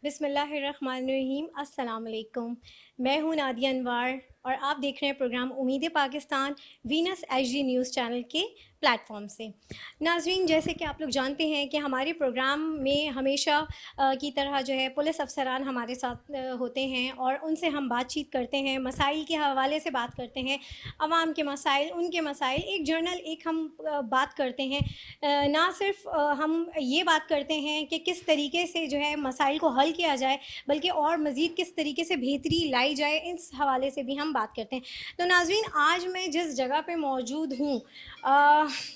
बिस्मिल्लाहिर्रहमानिर्रहीम। अस्सलाम वालेकुम। मैं हूं नादिया अनवार और आप देख रहे हैं प्रोग्राम उम्मीद Pakistan Venus HD news channel के प्लेटफॉर्म से। नाज़रीन, जैसे कि आप लोग जानते हैं कि हमारे प्रोग्राम में हमेशा की तरह जो है पुलिस अफसरान हमारे साथ होते हैं और उनसे हम बातचीत करते हैं, मसाइल के हवाले से बात करते हैं, आवाम के मसाइल, उनके मसाइल, एक जर्नल एक हम बात करते हैं। ना सिर्फ हम ये बात करते हैं कि किस तरीके से जो है मसाइल को हल किया जाए, बल्कि और मज़ीद किस तरीके से बेहतरी लाई जाए, इस हवाले से भी हम बात करते हैं। तो नाज़रीन, आज मैं जिस जगह पे मौजूद हूँ,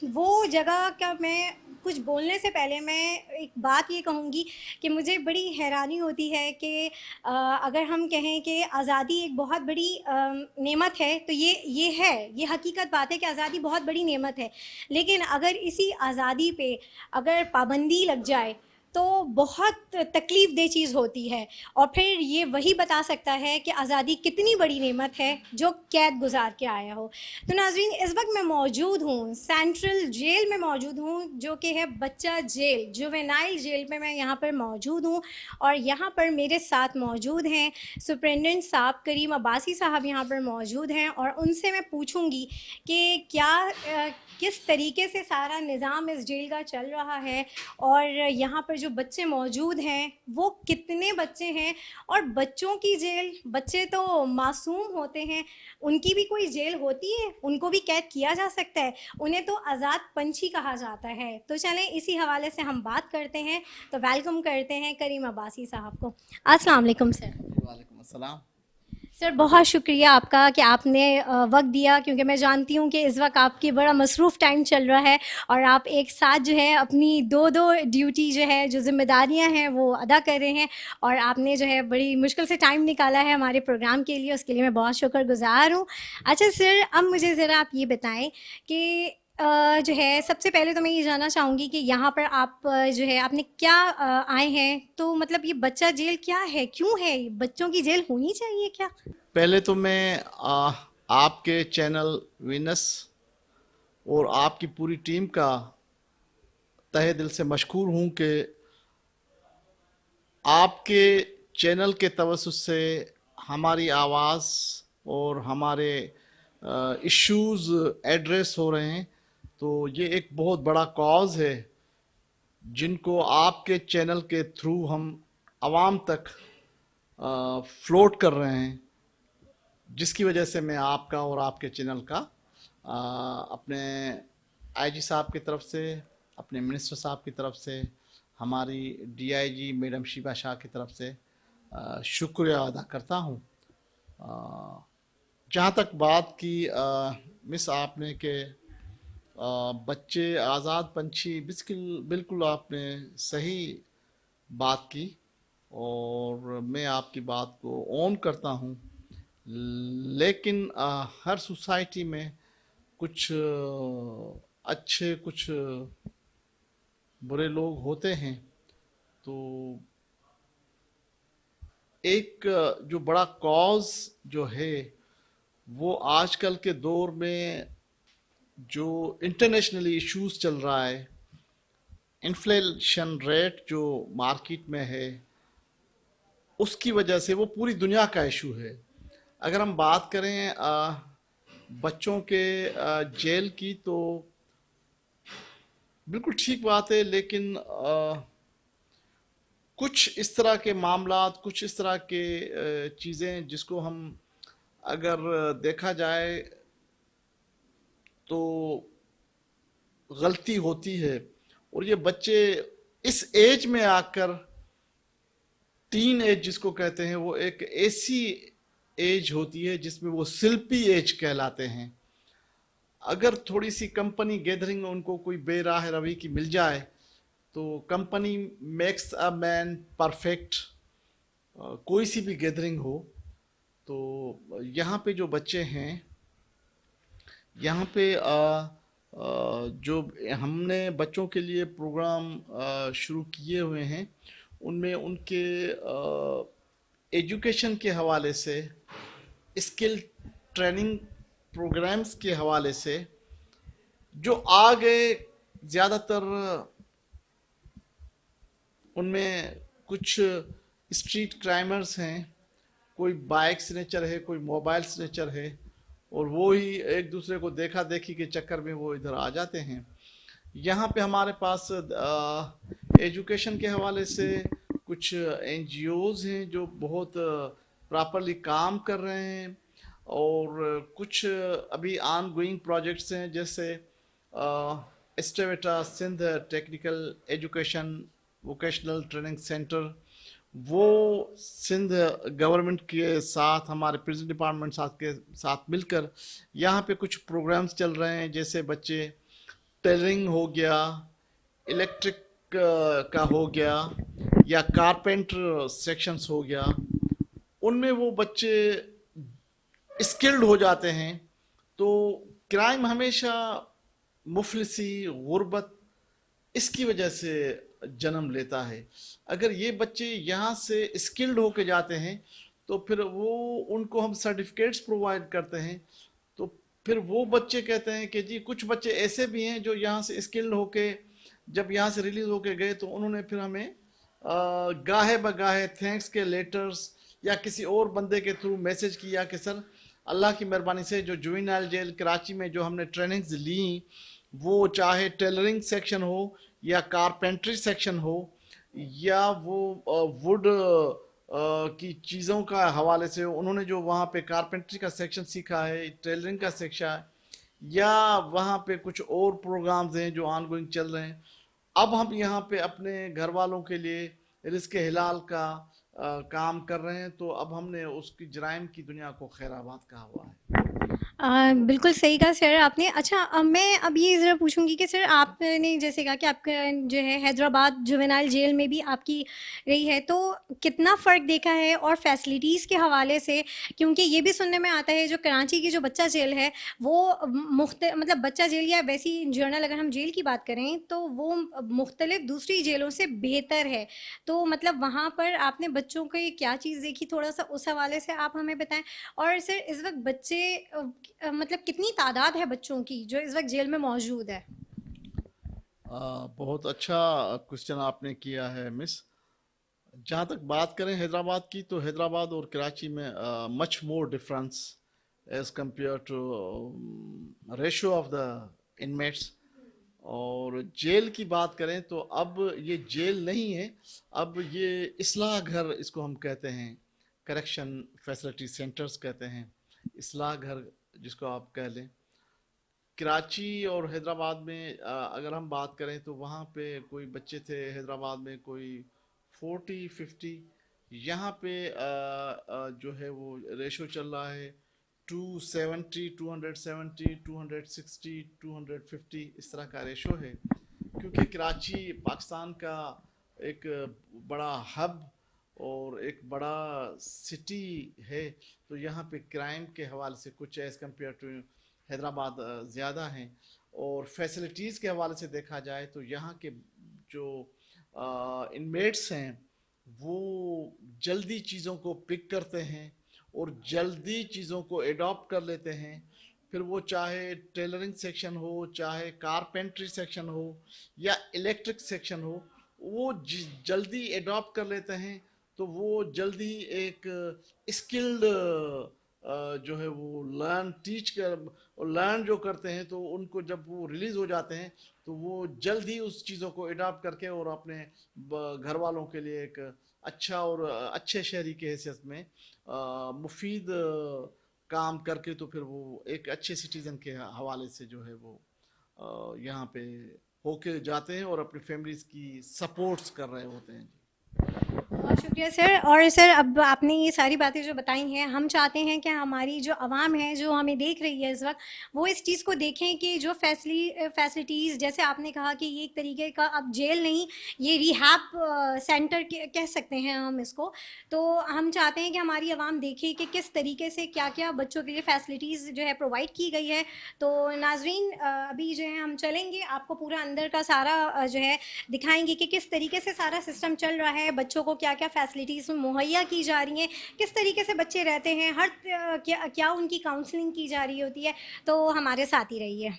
वो जगह का मैं कुछ बोलने से पहले मैं एक बात ये कहूँगी कि मुझे बड़ी हैरानी होती है कि अगर हम कहें कि आज़ादी एक बहुत बड़ी नेमत है, तो ये है, ये हकीकत बात है कि आज़ादी बहुत बड़ी नेमत है। लेकिन अगर इसी आज़ादी पे अगर पाबंदी लग जाए तो बहुत तकलीफ़ दे चीज़ होती है, और फिर ये वही बता सकता है कि आज़ादी कितनी बड़ी नेमत है जो कैद गुजार के आया हो। तो नाज़रीन, इस वक्त मैं मौजूद हूँ सेंट्रल जेल में मौजूद हूँ, जो कि है बच्चा जेल, जुवेनाइल जेल में मैं यहाँ पर मौजूद हूँ। और यहाँ पर मेरे साथ मौजूद हैं सुपरिटेंडेंट साहब, करीम अब्बासी साहब यहाँ पर मौजूद हैं, और उनसे मैं पूछूँगी कि क्या किस तरीके से सारा निज़ाम इस जेल का चल रहा है, और यहाँ पर जो बच्चे मौजूद हैं वो कितने बच्चे हैं, और बच्चों की जेल, बच्चे तो मासूम होते हैं, उनकी भी कोई जेल होती है, उनको भी कैद किया जा सकता है, उन्हें तो आज़ाद पंछी कहा जाता है। तो चलें इसी हवाले से हम बात करते हैं। तो वेलकम करते हैं करीम अब्बासी साहब को। अस्सलाम वालेकुम सर। वालेकुम अस्सलाम। सर, बहुत शुक्रिया आपका कि आपने वक्त दिया, क्योंकि मैं जानती हूँ कि इस वक्त आपकी बड़ा मसरूफ़ टाइम चल रहा है और आप एक साथ जो है अपनी दो दो ड्यूटी जो है, जो ज़िम्मेदारियाँ हैं, वो अदा कर रहे हैं, और आपने जो है बड़ी मुश्किल से टाइम निकाला है हमारे प्रोग्राम के लिए, उसके लिए मैं बहुत शुक्रगुज़ार हूँ। अच्छा सर, अब मुझे ज़रा आप ये बताएं कि जो है सबसे पहले तो मैं ये जानना चाहूँगी कि यहाँ पर आप जो है आपने क्या आए हैं, तो मतलब ये बच्चा जेल क्या है, क्यों है, बच्चों की जेल होनी चाहिए क्या? पहले तो मैं आपके चैनल विनस और आपकी पूरी टीम का तहे दिल से मशकूर हूँ कि आपके चैनल के तवज्जुह से हमारी आवाज़ और हमारे इश्यूज़ एड्रेस हो रहे हैं। तो ये एक बहुत बड़ा कॉज है जिनको आपके चैनल के थ्रू हम आवाम तक फ्लोट कर रहे हैं, जिसकी वजह से मैं आपका और आपके चैनल का अपने आईजी साहब की तरफ से, अपने मिनिस्टर साहब की तरफ से, हमारी डीआईजी मैडम शिबा शाह की तरफ से शुक्रिया अदा करता हूँ। जहाँ तक बात की मिस आपने के बच्चे आज़ाद पंछी, बिल्कुल बिल्कुल आपने सही बात की और मैं आपकी बात को ऑन करता हूँ। लेकिन हर सोसाइटी में कुछ अच्छे, कुछ बुरे लोग होते हैं। तो एक जो बड़ा कॉज जो है वो आजकल के दौर में जो इंटरनेशनली इश्यूज चल रहा है, इन्फ्लेशन रेट जो मार्केट में है, उसकी वजह से वो पूरी दुनिया का इशू है। अगर हम बात करें बच्चों के जेल की, तो बिल्कुल ठीक बात है, लेकिन कुछ इस तरह के मामलात, कुछ इस तरह के चीज़ें जिसको हम अगर देखा जाए तो गलती होती है। और ये बच्चे इस एज में आकर, टीन एज जिसको कहते हैं, वो एक ऐसी एज होती है जिसमें वो सिल्पी एज कहलाते हैं। अगर थोड़ी सी कंपनी गैदरिंग में उनको कोई बेराह रवि की मिल जाए तो company makes a man perfect, कोई सी भी गैदरिंग हो। तो यहाँ पे जो बच्चे हैं, यहाँ पे जो हमने बच्चों के लिए प्रोग्राम शुरू किए हुए हैं, उनमें उनके एजुकेशन के हवाले से, स्किल ट्रेनिंग प्रोग्राम्स के हवाले से, जो आ गए ज़्यादातर उनमें कुछ स्ट्रीट क्राइमर्स हैं, कोई बाइक स्नेचर है, कोई मोबाइल स्नेचर है, और वो ही एक दूसरे को देखा देखी के चक्कर में वो इधर आ जाते हैं। यहाँ पे हमारे पास एजुकेशन के हवाले से कुछ एनजीओज हैं जो बहुत प्रॉपरली काम कर रहे हैं, और कुछ अभी ऑन गोइंग प्रोजेक्ट्स हैं, जैसे एस्टेवेटा Sindh technical education vocational training center, वो सिंध गवर्नमेंट के साथ, हमारे प्रिजन डिपार्टमेंट साथ के साथ मिलकर यहाँ पे कुछ प्रोग्राम्स चल रहे हैं, जैसे बच्चे टेलरिंग हो गया, इलेक्ट्रिक का हो गया, या कारपेंटर सेक्शंस हो गया, उनमें वो बच्चे स्किल्ड हो जाते हैं। तो क्राइम हमेशा मुफलिसी, गुर्बत, इसकी वजह से जन्म लेता है। अगर ये बच्चे यहाँ से स्किल्ड होके जाते हैं तो फिर वो, उनको हम सर्टिफिकेट्स प्रोवाइड करते हैं, तो फिर वो बच्चे कहते हैं कि जी, कुछ बच्चे ऐसे भी हैं जो यहाँ से स्किल्ड होके जब यहाँ से रिलीज होके गए तो उन्होंने फिर हमें गाहे बगाहे थैंक्स के लेटर्स या किसी और बंदे के थ्रू मैसेज किया कि सर, अल्लाह की मेहरबानी से जो जुवेनाइल जेल कराची में जो हमने ट्रेनिंग्स ली, वो चाहे टेलरिंग सेक्शन हो या कारपेंट्री सेक्शन हो, या वो वुड की चीज़ों का हवाले से उन्होंने जो वहाँ पे कारपेंट्री का सेक्शन सीखा है, टेलरिंग का सेक्शन है, या वहाँ पे कुछ और प्रोग्राम्स हैं जो ऑन गोइंग चल रहे हैं। अब हम यहाँ पे अपने घर वालों के लिए रिस्क हिलाल का काम कर रहे हैं, तो अब हमने उसकी जराइम की दुनिया को खैराबाद कहा हुआ है। बिल्कुल सही कहा सर आपने। अच्छा, मैं अब ये ज़रा पूछूंगी कि सर, आपने जैसे कहा कि आपका जो है हैदराबाद जुवेनाइल जेल में भी आपकी रही है, तो कितना फ़र्क देखा है और फैसिलिटीज़ के हवाले से? क्योंकि ये भी सुनने में आता है जो कराची की जो बच्चा जेल है वो मतलब बच्चा जेल या वैसी जनरल अगर हम जेल की बात करें तो वो मुख्तलिफ दूसरी जेलों से बेहतर है। तो मतलब वहाँ पर आपने बच्चों की क्या चीज़ देखी, थोड़ा सा उस हवाले से आप हमें बताएं। और सर, इस वक्त बच्चे मतलब कितनी तादाद है बच्चों की जो इस वक्त जेल में मौजूद है? बहुत अच्छा क्वेश्चन आपने किया है मिस। जहाँ तक बात करें हैदराबाद की, तो हैदराबाद और कराची में much more difference as compare to ratio of the inmates. और जेल की बात करें तो अब ये जेल नहीं है, अब ये इस्लाह घर इसको हम कहते हैं, करेक्शन फैसिलिटी सेंटर्स कहते हैं, इस्लाह घर जिसको आप कह लें। कराची और हैदराबाद में अगर हम बात करें तो वहाँ पे कोई बच्चे थे हैदराबाद में कोई 40-50, यहाँ पे जो है वो रेशो चल रहा है 270, 270, 260, 250, इस तरह का रेशो है। क्योंकि कराची पाकिस्तान का एक बड़ा हब और एक बड़ा सिटी है, तो यहाँ पे क्राइम के हवाले से कुछ एज़ कम्पेयर टू हैदराबाद ज़्यादा हैं। और फैसिलिटीज़ के हवाले से देखा जाए तो यहाँ के जो इनमेट्स हैं वो जल्दी चीज़ों को पिक करते हैं और जल्दी चीज़ों को एडॉप्ट कर लेते हैं। फिर वो चाहे टेलरिंग सेक्शन हो, चाहे कारपेंट्री सेक्शन हो, या इलेक्ट्रिक सेक्शन हो, वो जल्दी एडॉप्ट कर लेते हैं। तो वो जल्दी एक स्किल्ड जो है वो लर्न जो करते हैं, तो उनको जब वो रिलीज़ हो जाते हैं तो वो जल्द ही उस चीज़ों को एडॉप्ट करके और अपने घर वालों के लिए एक अच्छा और अच्छे शहरी के हैसियत में मुफीद काम करके, तो फिर वो एक अच्छे सिटीज़न के हवाले से जो है वो यहाँ पे होके जाते हैं और अपनी फैमिलीज़ की सपोर्ट्स कर रहे होते हैं। बहुत शुक्रिया सर। और सर, अब आपने ये सारी बातें जो बताई हैं, हम चाहते हैं कि हमारी जो आवाम है जो हमें देख रही है इस वक्त, वो इस चीज़ को देखें कि जो फैसिलिटीज़, जैसे आपने कहा कि ये एक तरीके का अब जेल नहीं, ये रिहैब सेंटर कह सकते हैं हम इसको। तो हम चाहते हैं कि हमारी आवाम देखे कि किस तरीके से क्या क्या बच्चों के लिए फ़ैसिलिटीज़ जो है प्रोवाइड की गई है। तो नाजरीन, अभी जो है हम चलेंगे, आपको पूरा अंदर का सारा जो है दिखाएंगे कि किस तरीके से सारा सिस्टम चल रहा है, बच्चों को क्या क्या फैसिलिटीज़ मुहैया की जा रही हैं, किस तरीके से बच्चे रहते हैं, हर क्या उनकी काउंसलिंग की जा रही होती है। तो हमारे साथ ही रहिए।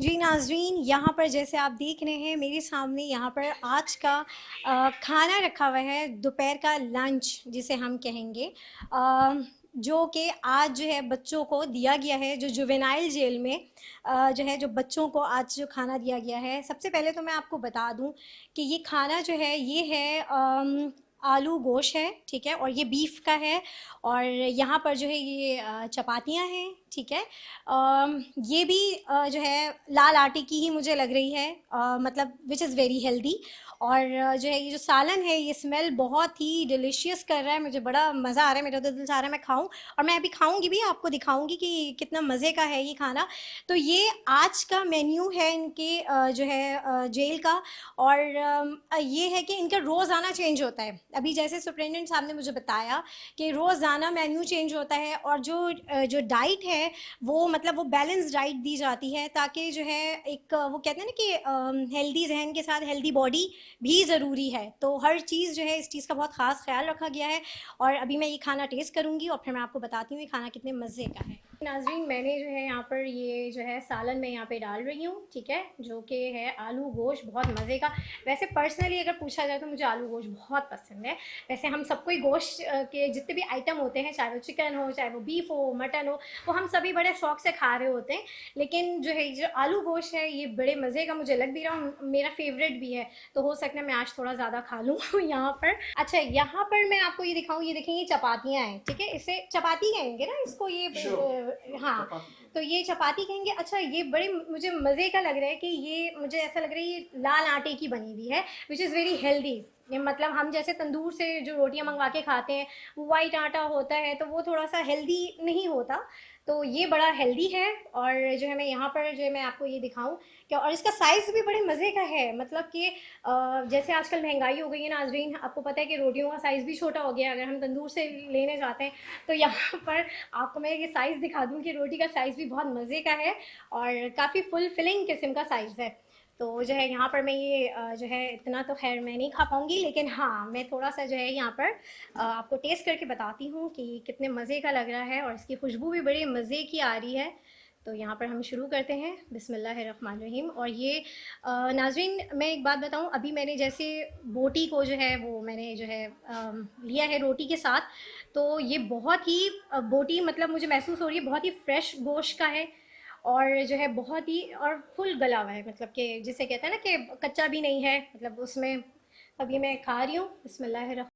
जी नाज़रीन, यहाँ पर जैसे आप देख रहे हैं मेरे सामने यहाँ पर आज का खाना रखा हुआ है, दोपहर का लंच जिसे हम कहेंगे, जो कि आज जो है बच्चों को दिया गया है, जो जुवेनाइल जेल में जो है, जो बच्चों को आज जो खाना दिया गया है। सबसे पहले तो मैं आपको बता दूं कि ये खाना जो है ये है आलू गोश्त है, ठीक है, और ये बीफ का है। और यहाँ पर जो है ये चपातियाँ हैं, ठीक है। ये भी जो है लाल आटे की ही मुझे लग रही है, मतलब विच इज़ वेरी हेल्दी। और जो है ये जो सालन है ये स्मेल बहुत ही डिलीशियस कर रहा है, मुझे बड़ा मज़ा आ रहा है, मेरा तो दिल चाह रहा है मैं खाऊं। और मैं अभी खाऊंगी भी, आपको दिखाऊंगी कि कितना मज़े का है ये खाना। तो ये आज का मेन्यू है इनके जो है जेल का। और ये है कि इनका रोज़ाना चेंज होता है। अभी जैसे सुप्रिटेंडेंट साहब ने मुझे बताया कि रोज़ाना मेन्यू चेंज होता है, और जो डाइट है वो मतलब वो बैलेंस डाइट दी जाती है, ताकि जो है एक वो कहते हैं ना कि हेल्दी जहन के साथ हेल्दी बॉडी भी ज़रूरी है। तो हर चीज़ जो है इस चीज़ का बहुत ख़ास ख्याल रखा गया है। और अभी मैं ये खाना टेस्ट करूँगी और फिर मैं आपको बताती हूँ ये खाना कितने मज़े का है। नाजरीन, मैंने जो है यहाँ पर ये जो है सालन मैं यहाँ पे डाल रही हूँ, ठीक है, जो कि है आलू गोश्त, बहुत मज़े का। वैसे पर्सनली अगर पूछा जाए तो मुझे आलू गोश्त बहुत पसंद है। वैसे हम सबको ही गोश्त के जितने भी आइटम होते हैं, चाहे वो चिकन हो, चाहे वो बीफ हो, मटन हो, वो हम सभी बड़े शौक से खा रहे होते हैं। लेकिन जो है जो आलू गोश्त है ये बड़े मज़े का मुझे लग भी रहा हूँ, मेरा फेवरेट भी है। तो हो सकता है मैं आज थोड़ा ज़्यादा खा लूँ यहाँ पर। अच्छा, यहाँ पर मैं आपको ये दिखाऊँ, ये देखें, ये चपातियाँ हैं, ठीक है, इसे चपाती कहेंगे ना इसको, ये हाँ, तो ये चपाती कहेंगे। अच्छा, ये बड़े मुझे मज़े का लग रहा है कि ये मुझे ऐसा लग रहा है ये लाल आटे की बनी हुई है, विच इज़ वेरी हेल्दी। ये मतलब हम जैसे तंदूर से जो रोटियां मंगवा के खाते हैं वो वाइट आटा होता है, तो वो थोड़ा सा हेल्दी नहीं होता। तो ये बड़ा हेल्दी है। और जो है मैं यहाँ पर जो है मैं आपको ये दिखाऊं क्या, और इसका साइज़ भी बड़े मज़े का है, मतलब कि जैसे आजकल महंगाई हो गई है नाजरीन, आपको पता है कि रोटियों का साइज़ भी छोटा हो गया है। अगर हम तंदूर से लेने जाते हैं तो यहाँ पर आपको मैं ये साइज़ दिखा दूँ कि रोटी का साइज़ भी बहुत मज़े का है, और काफ़ी फुल फिलिंग किस्म का साइज़ है। तो जो है यहाँ पर मैं ये जो है इतना तो खैर मैं नहीं खा पाऊँगी, लेकिन हाँ मैं थोड़ा सा जो है यहाँ पर आपको टेस्ट करके बताती हूँ कि कितने मज़े का लग रहा है, और इसकी खुशबू भी बड़ी मज़े की आ रही है। तो यहाँ पर हम शुरू करते हैं, बिस्मिल्लाहिर्रहमानिर्रहीम। और ये नाज़रीन, मैं एक बात बताऊँ, अभी मैंने जैसे बोटी को जो है वो मैंने जो है लिया है रोटी के साथ। तो ये बहुत ही बोटी मतलब मुझे महसूस हो रही है बहुत ही फ्रेश गोश्त का है, और जो है बहुत ही और फुल गला हुआ है, मतलब कि जिसे कहते हैं ना कि कच्चा भी नहीं है, मतलब उसमें। अब ये मैं खा रही हूँ, बिस्मिल्लाह।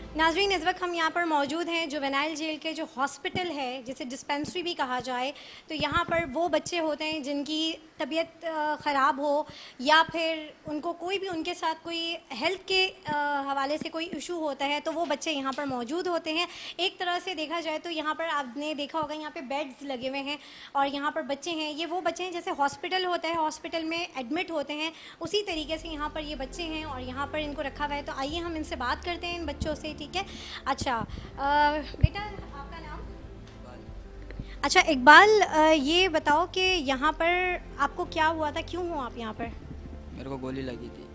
नाज़रीन, इस वक्त हम यहाँ पर मौजूद हैं जुवेनाइल जेल के जो हॉस्पिटल है, जिसे डिस्पेंसरी भी कहा जाए, तो यहाँ पर वो बच्चे होते हैं जिनकी तबीयत ख़राब हो या फिर उनको कोई भी उनके साथ कोई हेल्थ के हवाले से कोई इशू होता है, तो वो बच्चे यहाँ पर मौजूद होते हैं। एक तरह से देखा जाए तो यहाँ पर आपने देखा होगा यहाँ पे बेड्स लगे हुए हैं और यहाँ पर बच्चे हैं। ये वो बच्चे हैं जैसे हॉस्पिटल होता है, हॉस्पिटल में एडमिट होते हैं, उसी तरीके से यहाँ पर ये बच्चे हैं और यहाँ पर इनको रखा हुआ है। तो आइए हम इनसे बात करते हैं इन बच्चों से, ठीक है। अच्छा बेटा, आपका नाम? अच्छा इकबाल, ये बताओ कि यहाँ पर आपको क्या हुआ था, क्यों हो आप यहाँ पर? मेरे को गोली लगी थी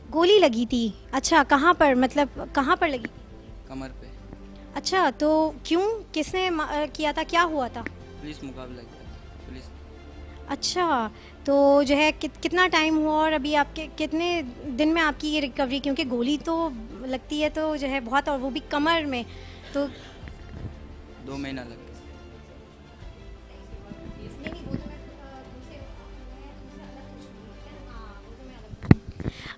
गोली लगी थी? अच्छा, कहाँ पर, मतलब कहाँ पर लगी? कमर पे। अच्छा, तो क्यों, किसने किया था, क्या हुआ था? पुलिस मुकाबला किया था, पुलिस। अच्छा, तो जो है कितना टाइम हुआ और अभी आपके कितने दिन में आपकी ये रिकवरी, क्योंकि गोली तो लगती है तो जो है बहुत, और वो भी कमर में, तो 2 महीना लग गया।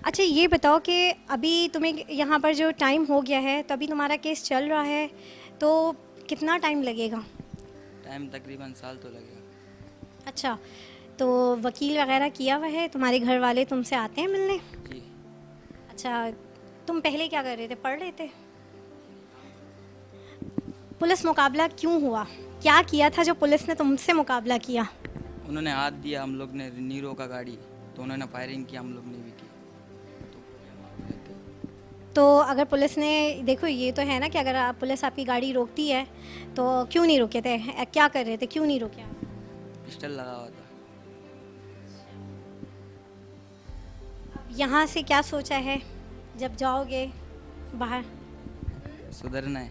अच्छा ये बताओ कि अभी तुम्हें यहाँ पर जो टाइम हो गया है, तो अभी तुम्हारा केस चल रहा है, तो कितना टाइम लगेगा? टाइम तकरीबन साल तो लगेगा। अच्छा, तो वकील वगैरह किया हुआ है, तुम्हारे घर वाले तुमसे आते हैं मिलने? जी। अच्छा, तुम पहले क्या कर रहे थे, पढ़ रहे थे? पुलिस मुकाबला क्यों हुआ, क्या किया था जो पुलिस ने तुमसे मुकाबला किया? उन्होंने हाथ दिया, हम लोग ने नहीं रोका गाड़ी, तो उन्होंने फायरिंग की, हम लोग ने भी की। तो अगर पुलिस ने, देखो ये तो है ना कि अगर पुलिस आपकी गाड़ी रोकती है तो क्यों नहीं रोके थे, क्या कर रहे थे, क्यों नहीं रोके आप? पिस्टल लगा हुआ था। यहाँ से क्या सोचा है जब जाओगे बाहर? सुधरना है।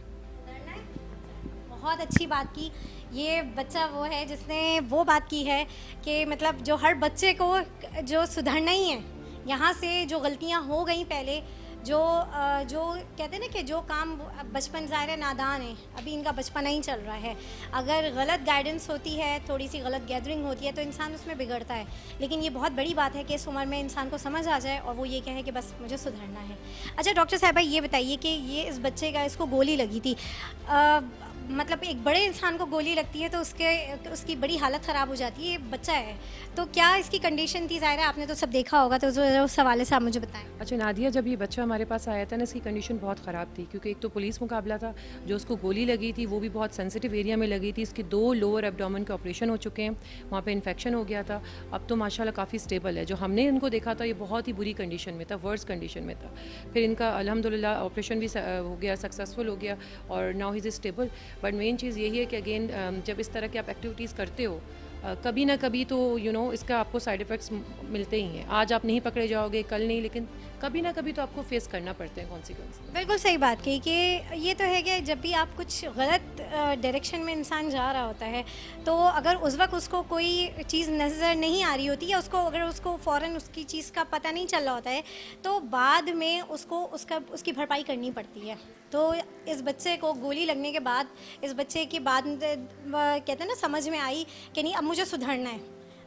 बहुत अच्छी बात की। ये बच्चा वो है जिसने वो बात की है कि मतलब जो हर बच्चे को जो सुधरना ही है, यहाँ से जो गलतियाँ हो गई पहले, जो कहते हैं ना कि जो काम बचपन, ज़ाहिर है नादान है, अभी इनका बचपना ही चल रहा है, अगर गलत गाइडेंस होती है, थोड़ी सी गलत गैदरिंग होती है तो इंसान उसमें बिगड़ता है। लेकिन ये बहुत बड़ी बात है कि इस उम्र में इंसान को समझ आ जाए और वो ये कहे कि बस मुझे सुधरना है। अच्छा डॉक्टर साहिबा, ये बताइए कि ये इस बच्चे का, इसको गोली लगी थी, मतलब एक बड़े इंसान को गोली लगती है तो उसकी बड़ी हालत ख़राब हो जाती है, ये बच्चा है, तो क्या इसकी कंडीशन थी? ज़ाहिर है आपने तो सब देखा होगा, तो उस हवाले से आप मुझे बताएं। अच्छा नादिया, जब ये बच्चा हमारे पास आया था ना, इसकी कंडीशन बहुत ख़राब थी, क्योंकि एक तो पुलिस मुकाबला था, जो उसको गोली लगी थी वो भी बहुत सेंसिटिव एरिया में लगी थी, इसके 2 लोअर एब्डोमेन के ऑपरेशन हो चुके हैं, वहाँ पे इन्फेक्शन हो गया था। अब तो माशाल्लाह काफ़ी स्टेबल है। जो हमने इनको देखा था ये बहुत ही बुरी कंडीशन में था, वर्स कंडीशन में था। फिर इनका अल्हम्दुलिल्लाह ऑपरेशन भी हो गया, सक्सेसफुल हो गया और now he is stable. But main चीज़ यही है कि अगेन जब इस तरह की आप एक्टिविटीज़ करते हो, कभी ना कभी तो इसका आपको साइड इफ़ेक्ट्स मिलते ही हैं। आज आप नहीं पकड़े जाओगे, कल नहीं, लेकिन कभी ना कभी तो आपको फेस करना पड़ते हैं कॉन्सिक्वेंस। बिल्कुल सही बात कही कि ये तो है कि जब भी आप कुछ गलत डायरेक्शन में इंसान जा रहा होता है, तो अगर उस वक्त उसको कोई चीज़ नज़र नहीं आ रही होती, या अगर उसको फ़ौरन उसकी चीज़ का पता नहीं चल रहा होता है, तो बाद में उसकी भरपाई करनी पड़ती है। तो इस बच्चे को गोली लगने के बाद, इस बच्चे के बाद कहते हैं ना, समझ में आई कि नहीं, अब मुझे सुधरना है,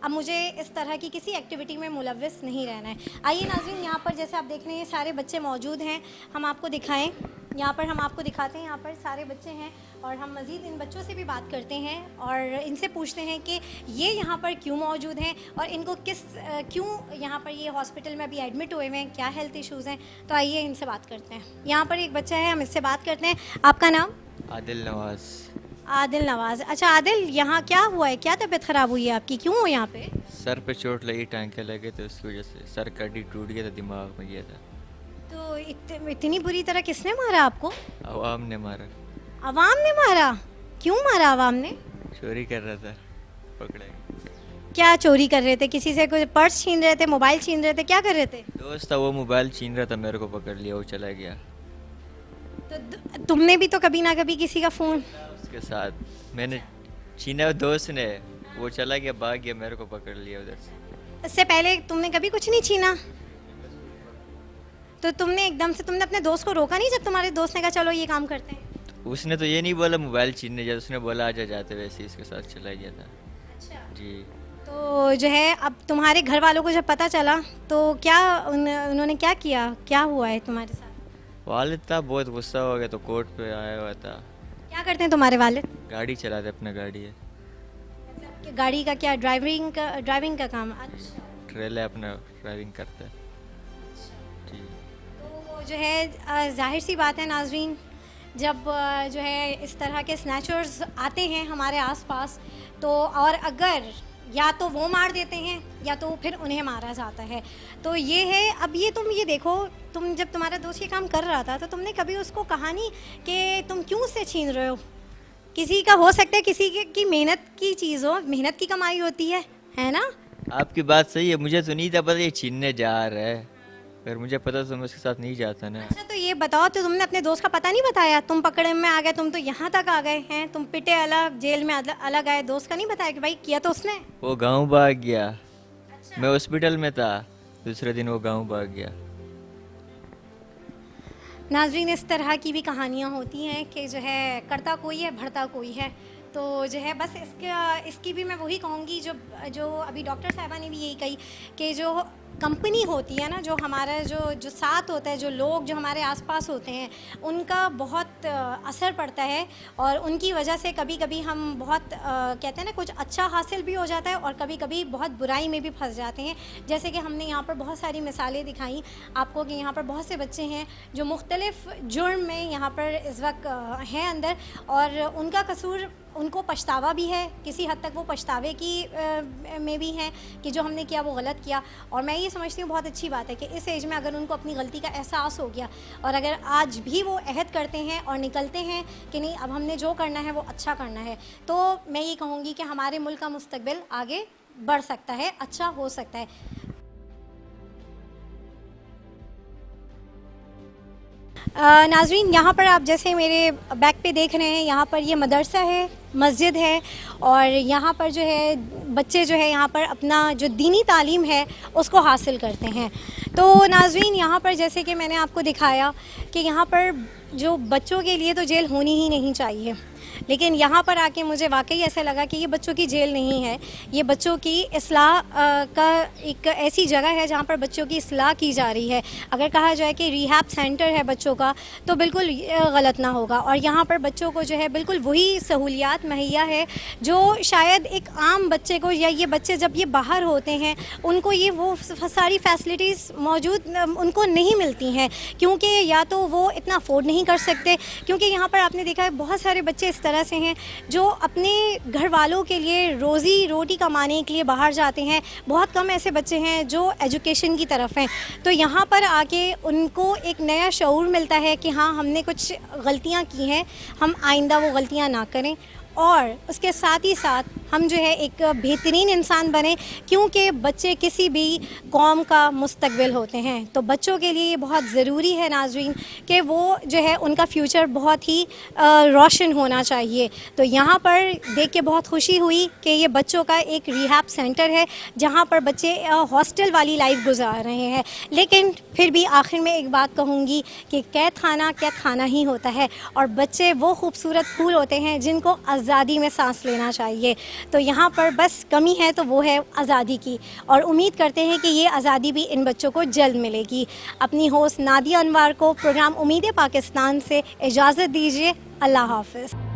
अब मुझे इस तरह की किसी एक्टिविटी में मुलव्वस नहीं रहना है। आइए नाज़रीन, यहाँ पर जैसे आप देख रहे हैं सारे बच्चे मौजूद हैं, हम आपको दिखाएं, यहाँ पर हम आपको दिखाते हैं, यहाँ पर सारे बच्चे हैं और हम मज़ीद इन बच्चों से भी बात करते हैं और इनसे पूछते हैं कि ये यहाँ पर क्यों मौजूद हैं और इनको क्यों यहाँ पर ये हॉस्पिटल में अभी एडमिट हुए हुए हैं, क्या हेल्थ इश्यूज़ हैं। तो आइए इनसे बात करते हैं। यहाँ पर एक बच्चा है, हम इससे बात करते हैं। आपका नाम? आदिल नवाज़। आदिल नवाज़। अच्छा आदिल, यहाँ क्या हुआ है, क्या तबीयत ख़राब हुई है आपकी, क्यों हो यहाँ पे? सर पे चोट लगी, टांके लगे, तो उसकी वजह से सर का हड्डी टूट गया था, दिमाग में गया था। तो इतनी बुरी तरह किसने मारा आपको? आवाम ने मारा। अवाम ने मारा? क्यों मारा अवाम ने? चोरी कर रहा था, पकड़े। क्या चोरी कर रहे थे? किसी से कोई पर्स छीन रहे थे, मोबाइल छीन रहे थे, क्या कर रहे थे? दोस्त था, वो मोबाइल छीन रहा था, मेरे को पकड़ लिया, वो चला गया। तो तुमने भी तो कभी ना कभी किसी का फ़ोन? उसके साथ मैंने छीना, दोस्त ने, वो चला गया, भाग गया, मेरे को पकड़ लिया उधर से। इससे पहले तुमने कभी कुछ नहीं छीना? तो तुमने एकदम से, तुमने अपने दोस्त को रोका नहीं जब तुम्हारे दोस्त ने कहा चलो ये काम करते हैं? उसने तो ये नहीं बोला मोबाइल छीनने जा, उसने बोला आजा जाते, वैसे ही इसके साथ चला गया था। अच्छा। जी। तो जो है अब तुम्हारे घर वालों को जब पता चला तो क्या उन्होंने क्या किया, क्या हुआ है तुम्हारे साथ? वालिद था, बहुत गुस्सा हो गया तो कोर्ट पे आया हुआ था। क्या करते हैं तुम्हारे वालिद? गाड़ी चलाते, अपना गाड़ी है, मतलब कि गाड़ी का क्या, ड्राइविंग का काम? अच्छा। ट्रेल है, अपना ड्राइविंग करता है जी। तो जो है जाहिर सी बात है नाज़रीन, जब जो है इस तरह के स्नैचर्स आते हैं हमारे आसपास, तो और अगर या तो वो मार देते हैं या तो फिर उन्हें मारा जाता है। तो ये है, अब ये तुम ये देखो, तुम जब तुम्हारा दोस्त ये काम कर रहा था तो तुमने कभी उसको कहा नहीं कि तुम क्यों उससे छीन रहे हो? किसी का हो सकता है, किसी की मेहनत की चीज़ हो, मेहनत की कमाई होती है ना? आपकी बात सही है, मुझे तो नहीं था पता ये छीनने जा रहा है, अगर मुझे पता तो मैं उसके साथ नहीं जाता ना। अच्छा, तो ये बताओ, तो तुमने अपने दोस्त का पता नहीं बताया? तुम पकड़े में आ गए, तुम तो यहाँ तक आ गए हैं, तुम पिटे अलग, जेल में अलग आए, दोस्त का नहीं बताया कि भाई किया तो उसने? वो गांव भाग गया, मैं हॉस्पिटल में था, दूसरे दिन वो गांव भाग गया। नाज़रीन, इस तरह की भी कहानियाँ होती हैं कि जो है करता कोई है, भरता कोई है। तो जो है बस इसकी भी मैं वही कहूँगी जो अभी डॉक्टर साहिबा ने भी यही कही कि जो कंपनी होती है ना, जो हमारा जो साथ होता है, जो लोग जो हमारे आसपास होते हैं, उनका बहुत असर पड़ता है। और उनकी वजह से कभी कभी हम बहुत कहते हैं ना, कुछ अच्छा हासिल भी हो जाता है और कभी कभी बहुत बुराई में भी फंस जाते हैं। जैसे कि हमने यहाँ पर बहुत सारी मिसालें दिखाई आपको कि यहाँ पर बहुत से बच्चे हैं जो मुख्तलिफ़ जुर्म में यहाँ पर इस वक्त हैं अंदर, और उनका कसूर, उनको पछतावा भी है, किसी हद तक वो पछतावे की में भी हैं कि जो हमने किया वो गलत किया। और मैं ये समझती हूँ बहुत अच्छी बात है कि इस एज में अगर उनको अपनी गलती का एहसास हो गया और अगर आज भी वो अहद करते हैं और निकलते हैं कि नहीं, अब हमने जो करना है वो अच्छा करना है, तो मैं ये कहूँगी कि हमारे मुल्क का मुस्तकबिल आगे बढ़ सकता है, अच्छा हो सकता है। नाज़रीन, यहाँ पर आप जैसे मेरे बैक पे देख रहे हैं, यहाँ पर ये मदरसा है, मस्जिद है, और यहाँ पर जो है बच्चे जो है यहाँ पर अपना जो दीनी तालीम है उसको हासिल करते हैं। तो नाज़रीन, यहाँ पर जैसे कि मैंने आपको दिखाया कि यहाँ पर जो बच्चों के लिए तो जेल होनी ही नहीं चाहिए, लेकिन यहाँ पर आके मुझे वाकई ऐसा लगा कि ये बच्चों की जेल नहीं है, ये बच्चों की इस्लाह का एक ऐसी जगह है जहाँ पर बच्चों की इस्लाह की जा रही है। अगर कहा जाए कि रिहैब सेंटर है बच्चों का, तो बिल्कुल गलत ना होगा। और यहाँ पर बच्चों को जो है बिल्कुल वही सहूलियात मुहैया है जो शायद एक आम बच्चे को, या ये बच्चे जब ये बाहर होते हैं उनको ये वो सारी फैसिलिटीज़ मौजूद उनको नहीं मिलती हैं, क्योंकि या तो वो इतना अफोर्ड नहीं कर सकते, क्योंकि यहाँ पर आपने देखा है बहुत सारे बच्चे इस तरह से हैं जो अपने घर वालों के लिए रोज़ी रोटी कमाने के लिए बाहर जाते हैं। बहुत कम ऐसे बच्चे हैं जो एजुकेशन की तरफ हैं। तो यहाँ पर आके उनको एक नया शऊर मिलता है कि हाँ, हमने कुछ गलतियाँ की हैं, हम आइंदा वो गलतियाँ ना करें, और उसके साथ ही साथ हम जो है एक बेहतरीन इंसान बने, क्योंकि बच्चे किसी भी कौम का मुस्तकबिल होते हैं। तो बच्चों के लिए ये बहुत ज़रूरी है नाज़रीन कि वो जो है उनका फ्यूचर बहुत ही रोशन होना चाहिए। तो यहाँ पर देख के बहुत खुशी हुई कि ये बच्चों का एक रिहैब सेंटर है जहाँ पर बच्चे हॉस्टल वाली लाइफ गुजार रहे हैं। लेकिन फिर भी आखिर में एक बात कहूँगी कि कैद खाना ही होता है, और बच्चे वो खूबसूरत फूल होते हैं जिनको आज़ादी में सांस लेना चाहिए। तो यहाँ पर बस कमी है तो वो है आज़ादी की, और उम्मीद करते हैं कि ये आज़ादी भी इन बच्चों को जल्द मिलेगी। अपनी होस्ट नादिया अनवार को प्रोग्राम उम्मीद पाकिस्तान से इजाज़त दीजिए। अल्लाह हाफ़िज़।